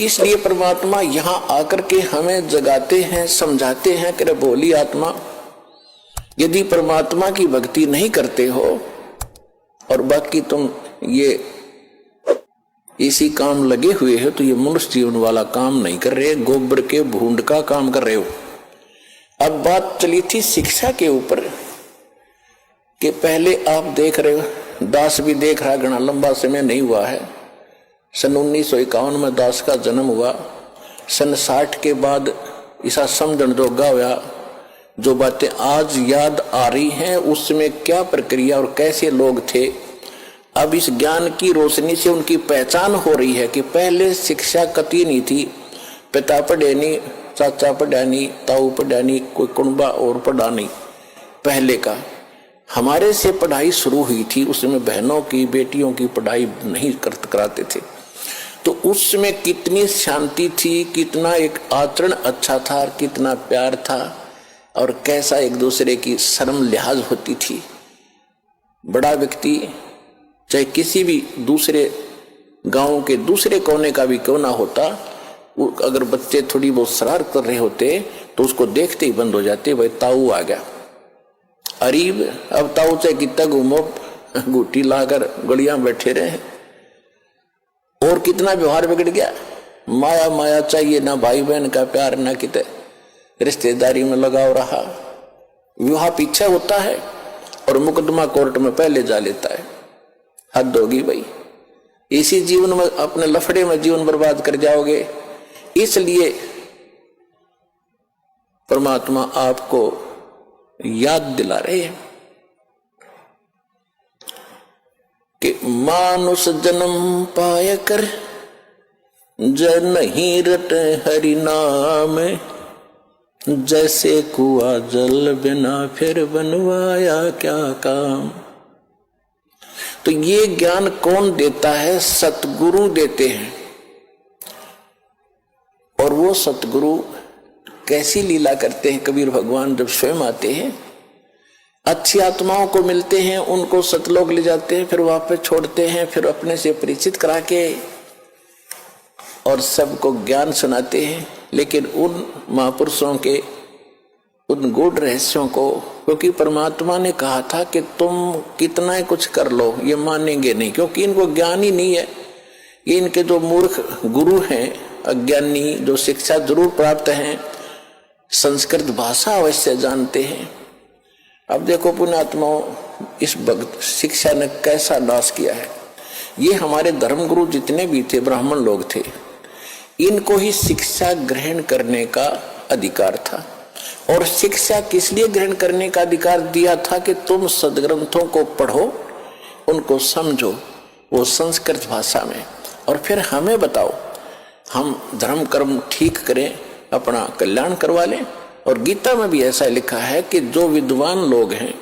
इसलिए परमात्मा यहाँ आकर के हमें जगाते हैं, समझाते हैं कि भोली आत्मा, यदि परमात्मा की भक्ति नहीं करते हो और बाकी तुम ये इसी काम लगे हुए हो तो ये मनुष्य जीवन वाला काम नहीं कर रहे, गोबर के भूंड का काम कर रहे हो। अब बात चली थी शिक्षा के ऊपर कि पहले आप देख रहे हो, दास भी देख रहा, घना लंबा समय नहीं हुआ है। सन 1951 में दास का जन्म हुआ। सन 60 के बाद ऐसा समझण जोगा हुआ, जो बातें आज याद आ रही हैं उसमें क्या प्रक्रिया और कैसे लोग थे। अब इस ज्ञान की रोशनी से उनकी पहचान हो रही है कि पहले शिक्षा कती नहीं थी, पिता पढ़े नहीं, चाचा पढ़ा नहीं, ताऊ पढ़ा नहीं, कोई कुंबा और पढ़ा नहीं। पहले का हमारे से पढ़ाई शुरू हुई थी, उसमें बहनों की बेटियों की पढ़ाई नहीं कराते थे, तो उसमें कितनी शांति थी, कितना एक आचरण अच्छा था, कितना प्यार था और कैसा एक दूसरे की शर्म लिहाज होती थी। बड़ा व्यक्ति चाहे किसी भी दूसरे गांव के दूसरे कोने का भी क्यों ना होता, अगर बच्चे थोड़ी बहुत शरारत कर रहे होते तो उसको देखते ही बंद हो जाते, भाई ताऊ आ गया। अरीब अब ताऊ चाहे कितना घूमो, गुटी लाकर गलियां बैठे रहे और कितना व्यवहार बिगड़ गया। माया माया चाहिए, ना भाई बहन का प्यार, ना कितने रिश्तेदारी में लगाव रहा। विवाह पीछे होता है और मुकदमा कोर्ट में पहले जा लेता है। हद होगी भाई, इसी जीवन में अपने लफड़े में जीवन बर्बाद कर जाओगे। इसलिए परमात्मा आपको याद दिला रहे हैं कि मानुष जन्म पाय कर जय नहीं रट हरि नाम, जैसे कुआ जल बिना फिर बनवाया क्या काम। तो ये ज्ञान कौन देता है? सतगुरु देते हैं। और वो सतगुरु कैसी लीला करते हैं? कबीर भगवान जब स्वयं आते हैं, अच्छी आत्माओं को मिलते हैं, उनको सतलोक ले जाते हैं, फिर वापस छोड़ते हैं, फिर अपने से परिचित करा के और सबको ज्ञान सुनाते हैं। लेकिन उन महापुरुषों के उन गूढ़ रहस्यों को, क्योंकि परमात्मा ने कहा था कि तुम कितना ही कुछ कर लो ये मानेंगे नहीं, क्योंकि इनको ज्ञान ही नहीं है। इनके जो मूर्ख गुरु हैं, अज्ञानी, जो शिक्षा जरूर प्राप्त हैं, संस्कृत भाषा अवश्य जानते हैं। अब देखो पुण्यात्माओं, इस भक्त शिक्षा ने कैसा नाश किया है। ये हमारे धर्मगुरु जितने भी थे, ब्राह्मण लोग थे, इनको ही शिक्षा ग्रहण करने का अधिकार था। और शिक्षा किस लिए ग्रहण करने का अधिकार दिया था? कि तुम सदग्रंथों को पढ़ो, उनको समझो, वो संस्कृत भाषा में, और फिर हमें बताओ, हम धर्म कर्म ठीक करें, अपना कल्याण करवा लें। और गीता में भी ऐसा लिखा है कि जो विद्वान लोग हैं,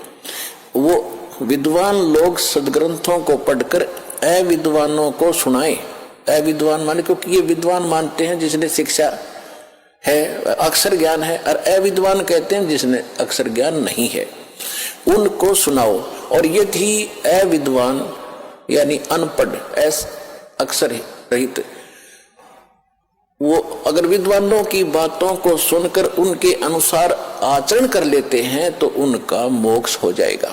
वो विद्वान लोग सदग्रंथों को पढ़कर अविद्वानों को सुनाए। अविद्वान माने, क्योंकि ये विद्वान मानते हैं जिसने शिक्षा है, अक्षर ज्ञान है, और अविद्वान कहते हैं जिसने अक्षर ज्ञान नहीं है, उनको सुनाओ। और यदि अविद्वान यानी अनपढ़, अक्षर रहित, वो अगर विद्वानों की बातों को सुनकर उनके अनुसार आचरण कर लेते हैं तो उनका मोक्ष हो जाएगा।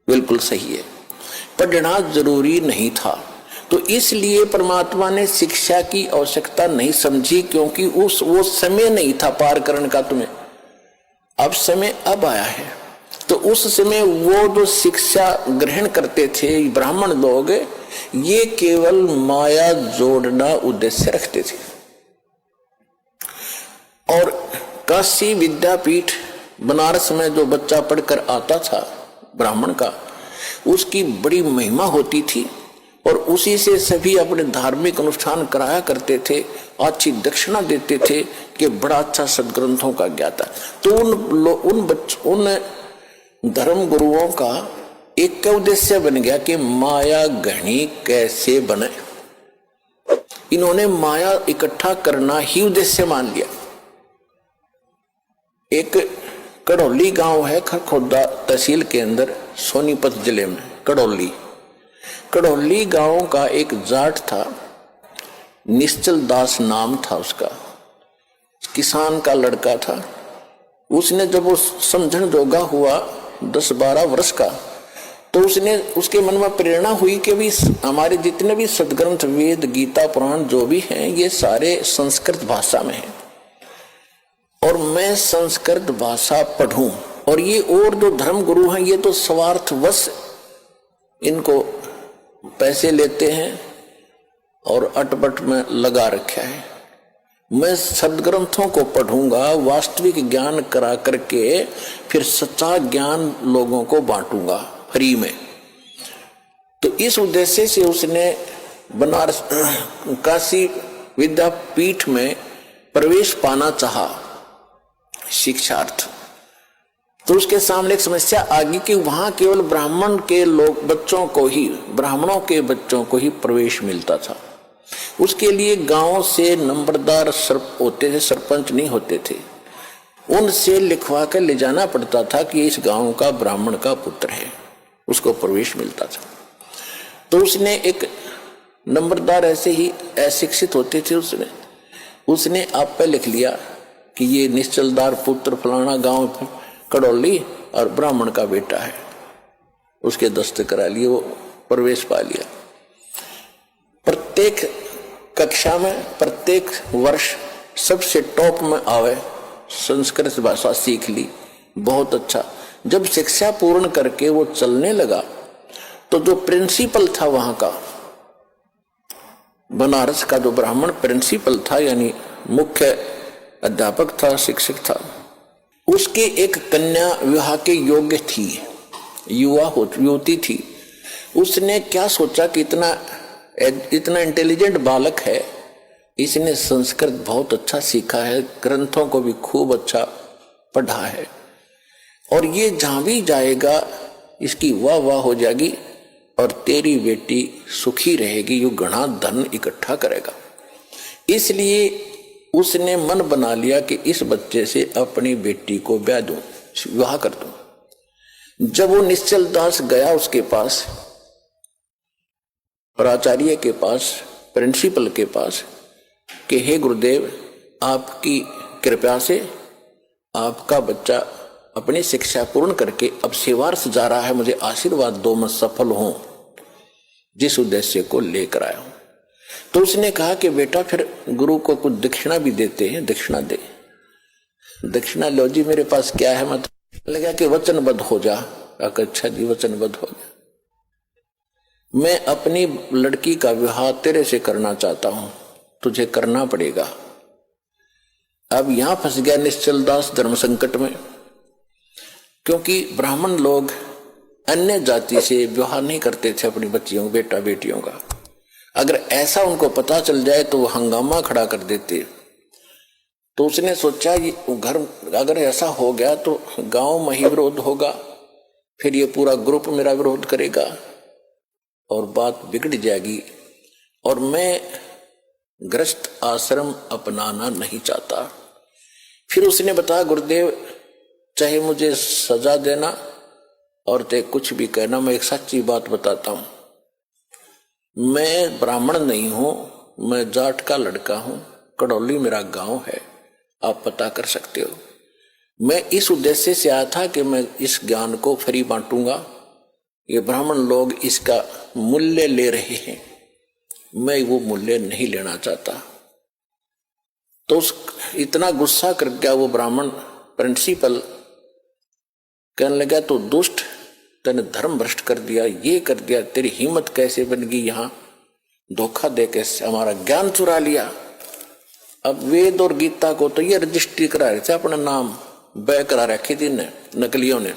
बिल्कुल सही है, पढ़ना जरूरी नहीं था। तो इसलिए परमात्मा ने शिक्षा की आवश्यकता नहीं समझी, क्योंकि वो समय नहीं था पार करने का तुम्हें। अब समय अब आया है। तो उस समय वो जो शिक्षा ग्रहण करते थे ब्राह्मण लोग, ये केवल माया जोड़ना उद्देश्य रखते थे। और काशी विद्यापीठ बनारस में जो बच्चा पढ़कर आता था ब्राह्मण का, उसकी बड़ी महिमा होती थी और उसी से सभी अपने धार्मिक अनुष्ठान कराया करते थे, अच्छी दक्षिणा देते थे कि बड़ा अच्छा सदग्रंथों का ज्ञाता। तो उन धर्म गुरुओं का एक उद्देश्य बन गया कि माया घनी कैसे बने। इन्होंने माया इकट्ठा करना ही उद्देश्य मान लिया। एक कड़ौली गांव है खरखोदा तहसील के अंदर, सोनीपत जिले में कड़ौली गांव का एक जाट था। निश्चल दास नाम था उसका, किसान का लड़का था। उसने जब वो समझण जोगा हुआ 10-12 वर्ष का, तो उसके मन में प्रेरणा हुई कि भी हमारे जितने भी सदग्रंथ वेद गीता पुराण जो भी हैं ये सारे संस्कृत भाषा में हैं और मैं संस्कृत भाषा पढ़ूं। और ये और जो धर्म गुरु हैं ये तो स्वार्थवश इनको पैसे लेते हैं और अटपट में लगा रखा है। मैं सदग्रंथों को पढ़ूंगा, वास्तविक ज्ञान करा करके फिर सच्चा ज्ञान लोगों को बांटूंगा फ्री में। तो इस उद्देश्य से उसने बनारस काशी विद्यापीठ में प्रवेश पाना चाहा शिक्षार्थ। तो उसके सामने एक समस्या आ गई कि वहां केवल ब्राह्मण के लोग बच्चों को ही, ब्राह्मणों के बच्चों को ही प्रवेश मिलता था। उसके लिए गांव से नंबरदार होते थे, सरपंच नहीं होते थे, उनसे लिखवा कर ले जाना पड़ता था कि इस गांव का ब्राह्मण का पुत्र है, उसको प्रवेश मिलता था। तो उसने एक नंबरदार ऐसे ही अशिक्षित होते थे, उसने आप पे लिख लिया कि ये निश्चलदार पुत्र फलाना गांव कड़ौली और ब्राह्मण का बेटा है, उसके दस्तखत करा लिए, वो प्रवेश पा लिया। प्रत्येक कक्षा में प्रत्येक वर्ष सबसे टॉप में आवे, संस्कृत भाषा सीख ली, बहुत अच्छा। जब शिक्षा पूर्ण करके वो चलने लगा तो जो प्रिंसिपल था वहां का, बनारस का जो ब्राह्मण प्रिंसिपल था यानी मुख्य अध्यापक था, शिक्षक था, उसकी एक कन्या विवाह के योग्य थी, युवती थी। उसने क्या सोचा कि इतना इंटेलिजेंट बालक है, इसने संस्कृत बहुत अच्छा सीखा है, ग्रंथों को भी खूब अच्छा पढ़ा है और ये जहां भी जाएगा इसकी वाह वाह हो जाएगी और तेरी बेटी सुखी रहेगी, यू घना धन इकट्ठा करेगा। इसलिए उसने मन बना लिया कि इस बच्चे से अपनी बेटी को ब्याह दूं, विवाह कर दूं। जब वो निश्चल दास गया उसके पास, प्राचार्य के पास, प्रिंसिपल के पास कि हे गुरुदेव, आपकी कृपा से आपका बच्चा अपनी शिक्षा पूर्ण करके अब सेवार्थ जा रहा है, मुझे आशीर्वाद दो, मैं सफल हूं जिस उद्देश्य को लेकर आया हूं। तो उसने कहा कि बेटा फिर गुरु को कुछ दक्षिणा भी देते हैं, दक्षिणा दे। दक्षिणा लो जी, मेरे पास क्या है, मत लगा कि वचनबद्ध हो जा। अच्छा जी, वचनबद्ध हो जा, मैं अपनी लड़की का विवाह तेरे से करना चाहता हूं, तुझे करना पड़ेगा। अब यहां फंस गया निश्चल दास धर्म संकट में, क्योंकि ब्राह्मण लोग अन्य जाति से विवाह नहीं करते थे अपनी बच्चियों, बेटा बेटियों का। अगर ऐसा उनको पता चल जाए तो वो हंगामा खड़ा कर देते। तो उसने सोचा ये घर अगर ऐसा हो गया तो गांव में ही विरोध होगा, फिर ये पूरा ग्रुप मेरा विरोध करेगा और बात बिगड़ जाएगी और मैं गृहस्थ आश्रम अपनाना नहीं चाहता। फिर उसने बताया गुरुदेव, चाहे मुझे सजा देना और ते कुछ भी कहना, मैं एक सच्ची बात बताता हूं, मैं ब्राह्मण नहीं हूं, मैं जाट का लड़का हूं, कड़ौली मेरा गांव है, आप पता कर सकते हो। मैं इस उद्देश्य से आया था कि मैं इस ज्ञान को फ्री बांटूंगा, ये ब्राह्मण लोग इसका मूल्य ले रहे हैं, मैं वो मूल्य नहीं लेना चाहता। तो इतना गुस्सा कर गया वो ब्राह्मण प्रिंसिपल, कहने लगा तो दुष्ट, तूने धर्म भ्रष्ट कर दिया, ये कर दिया, तेरी हिम्मत कैसे बन गई, यहां धोखा दे के हमारा ज्ञान चुरा लिया। अब वेद और गीता को तो ये रजिस्ट्री करा रहे थे, अपना नाम बै करा रखी थी नकलियों ने।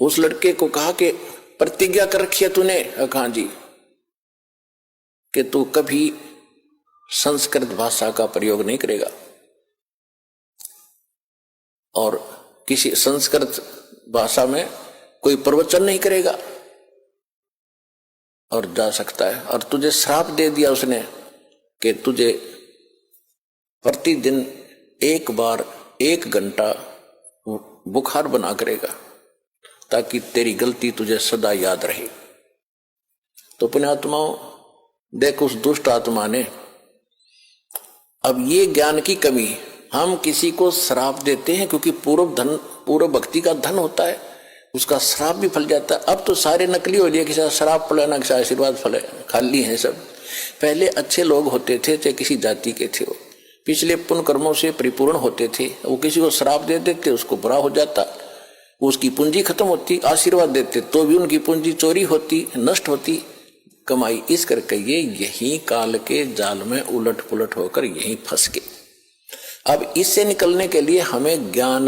उस लड़के को कहा कि प्रतिज्ञा कर रखी है तूने? हाँ जी, कि तू कभी संस्कृत भाषा का प्रयोग नहीं करेगा और किसी संस्कृत भाषा में कोई प्रवचन नहीं करेगा और जा सकता है। और तुझे श्राप दे दिया उसने कि तुझे प्रतिदिन एक बार 1 घंटा बुखार बना करेगा ताकि तेरी गलती तुझे सदा याद रहे। तो पुण्यात्माओं, देख उस दुष्ट आत्मा ने। अब ये ज्ञान की कमी, हम किसी को श्राप देते हैं क्योंकि पूर्व भक्ति का धन होता है, उसका श्राप भी फल जाता है। अब तो सारे नकली हो गए, किसी श्राप फले ना किसी आशीर्वाद फले, खाली है सब। पहले अच्छे लोग होते थे, चाहे किसी जाति के थे, वो पिछले पुण्य कर्मों से परिपूर्ण होते थे, वो किसी को श्राप दे देते, उसको बुरा हो जाता, उसकी पूंजी खत्म होती। आशीर्वाद देते तो भी उनकी पूंजी चोरी होती, नष्ट होती कमाई। इस करके ये यही काल के जाल में उलट पुलट होकर यहीं फंस गए। अब इससे निकलने के लिए हमें ज्ञान